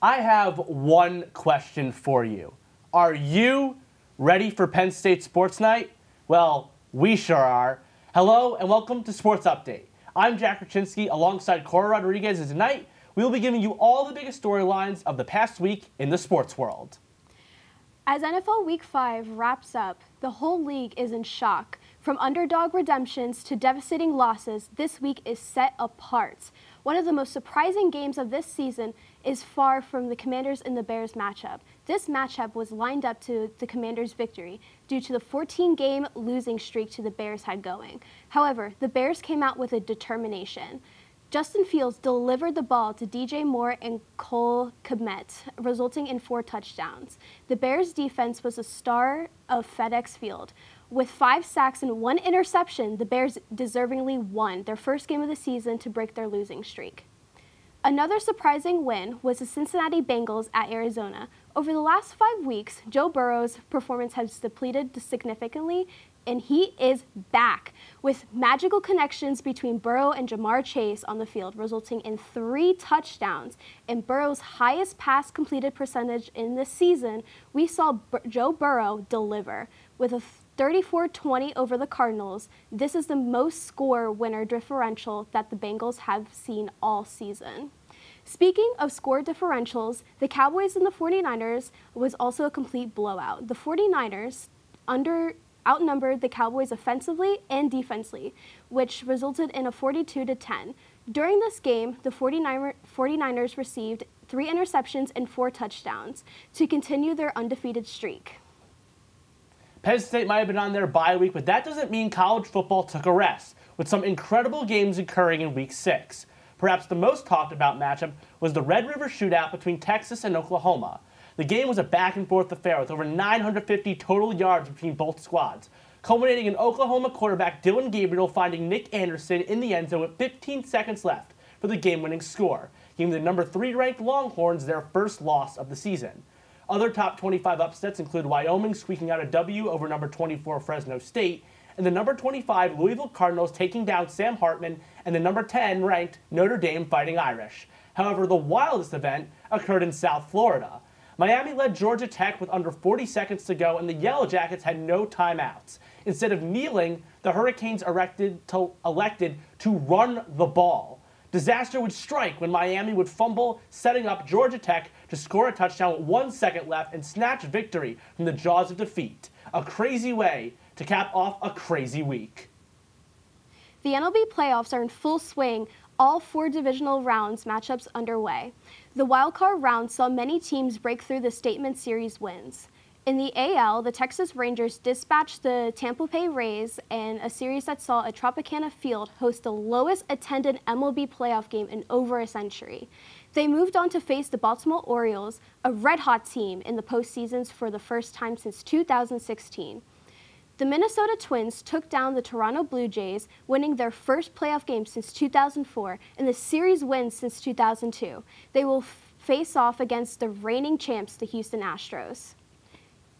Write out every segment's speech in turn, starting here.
I have one question for you. Are you ready for Penn State Sports Night? Well, we sure are. Hello and welcome to Sports Update. I'm Jack Rachinsky alongside Cora Rodriguez, and tonight we will be giving you all the biggest storylines of the past week in the sports world. As NFL Week 5 wraps up, the whole league is in shock. From underdog redemptions to devastating losses, this week is set apart. One of the most surprising games of this season is far from the Commanders and the Bears matchup. This matchup was lined up to the Commanders' victory due to the 14-game losing streak the Bears had going. However, the Bears came out with a determination. Justin Fields delivered the ball to DJ Moore and Cole Kmet, resulting in 4 touchdowns. The Bears' defense was the star of FedEx Field. With 5 sacks and 1 interception, the Bears deservingly won their first game of the season to break their losing streak. Another surprising win was the Cincinnati Bengals at Arizona. Over the last 5 weeks, Joe Burrow's performance has depleted significantly, and he is back with magical connections between Burrow and Jamar Chase on the field, resulting in 3 touchdowns. And Burrow's highest pass completed percentage in this season, we saw Joe Burrow deliver. With a 34-20 over the Cardinals, this is the most score winner differential that the Bengals have seen all season. Speaking of score differentials, the Cowboys and the 49ers was also a complete blowout. The 49ers outnumbered the Cowboys offensively and defensively, which resulted in a 42-10. During this game, the 49ers received 3 interceptions and 4 touchdowns to continue their undefeated streak. Penn State might have been on their bye week, but that doesn't mean college football took a rest, with some incredible games occurring in Week 6. Perhaps the most talked about matchup was the Red River Shootout between Texas and Oklahoma. The game was a back-and-forth affair with over 950 total yards between both squads, culminating in Oklahoma quarterback Dylan Gabriel finding Nick Anderson in the end zone with 15 seconds left for the game-winning score, giving the number 3 ranked Longhorns their first loss of the season. Other top 25 upsets include Wyoming squeaking out a W over number 24 Fresno State, and the number 25 Louisville Cardinals taking down Sam Hartman, and the number 10 ranked Notre Dame Fighting Irish. However, the wildest event occurred in South Florida. Miami led Georgia Tech with under 40 seconds to go, and the Yellow Jackets had no timeouts. Instead of kneeling, the Hurricanes elected to run the ball. Disaster would strike when Miami would fumble, setting up Georgia Tech to score a touchdown with 1 second left and snatch victory from the jaws of defeat. A crazy way to cap off a crazy week. The MLB playoffs are in full swing, all 4 divisional rounds matchups underway. The wildcard round saw many teams break through the statement series wins. In the AL, the Texas Rangers dispatched the Tampa Bay Rays in a series that saw a Tropicana Field host the lowest attended MLB playoff game in over a century. They moved on to face the Baltimore Orioles, a red-hot team in the postseasons for the first time since 2016. The Minnesota Twins took down the Toronto Blue Jays, winning their first playoff game since 2004 and the series win since 2002. They will face off against the reigning champs, the Houston Astros.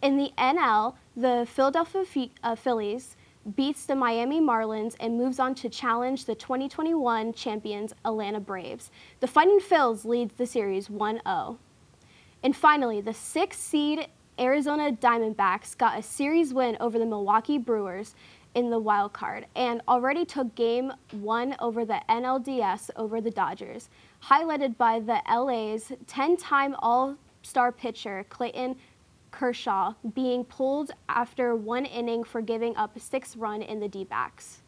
In the NL, the Philadelphia Phillies beats the Miami Marlins and moves on to challenge the 2021 champions Atlanta Braves. The Fighting Phils leads the series 1-0. And finally, the 6th seed Arizona Diamondbacks got a series win over the Milwaukee Brewers in the wild card and already took Game 1 over the NLDS over the Dodgers, highlighted by the LA's 10-time All-Star pitcher Clayton Kershaw being pulled after 1 inning for giving up a 6th run in the D-backs.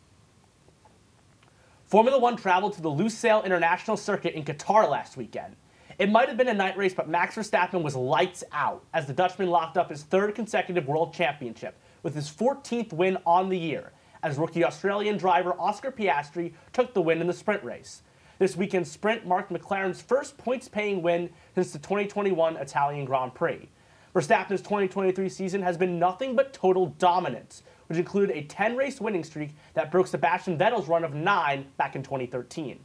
Formula One traveled to the Lusail International Circuit in Qatar last weekend. It might have been a night race, but Max Verstappen was lights out as the Dutchman locked up his 3rd consecutive world championship with his 14th win on the year, as rookie Australian driver Oscar Piastri took the win in the sprint race. This weekend's sprint marked McLaren's first points-paying win since the 2021 Italian Grand Prix. Verstappen's 2023 season has been nothing but total dominance, which included a 10-race winning streak that broke Sebastian Vettel's run of 9 back in 2013.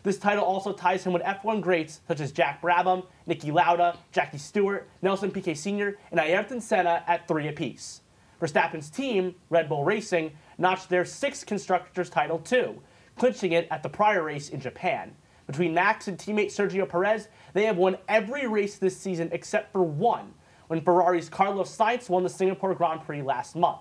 This title also ties him with F1 greats such as Jack Brabham, Niki Lauda, Jackie Stewart, Nelson Piquet Sr., and Ayrton Senna at 3 apiece. Verstappen's team, Red Bull Racing, notched their 6th Constructors title too, clinching it at the prior race in Japan. Between Max and teammate Sergio Perez, they have won every race this season except for one, when Ferrari's Carlos Sainz won the Singapore Grand Prix last month.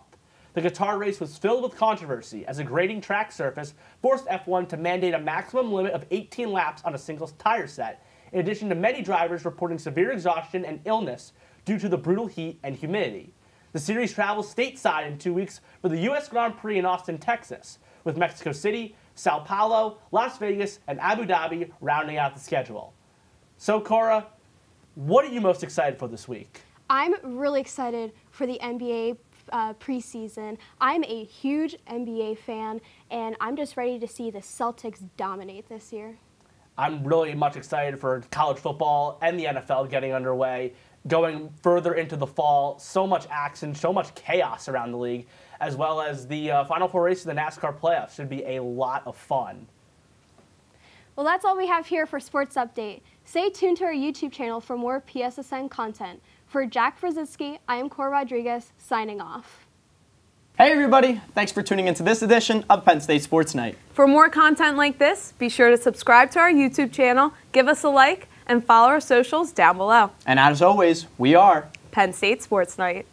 The Qatar race was filled with controversy as a grading track surface forced F1 to mandate a maximum limit of 18 laps on a single tire set, in addition to many drivers reporting severe exhaustion and illness due to the brutal heat and humidity. The series travels stateside in 2 weeks for the U.S. Grand Prix in Austin, Texas, with Mexico City, Sao Paulo, Las Vegas, and Abu Dhabi rounding out the schedule. So, Cora, what are you most excited for this week? I'm really excited for the NBA preseason. I'm a huge NBA fan, and I'm just ready to see the Celtics dominate this year. I'm really much excited for college football and the NFL getting underway, going further into the fall. So much action, so much chaos around the league, as well as the Final Four race of the NASCAR playoffs. Should be a lot of fun. Well, that's all we have here for Sports Update. Stay tuned to our YouTube channel for more PSSN content. For Jack Brzezinski, I am Cora Rodriguez, signing off. Hey everybody, thanks for tuning into this edition of Penn State Sports Night. For more content like this, be sure to subscribe to our YouTube channel, give us a like, and follow our socials down below. And as always, we are Penn State Sports Night.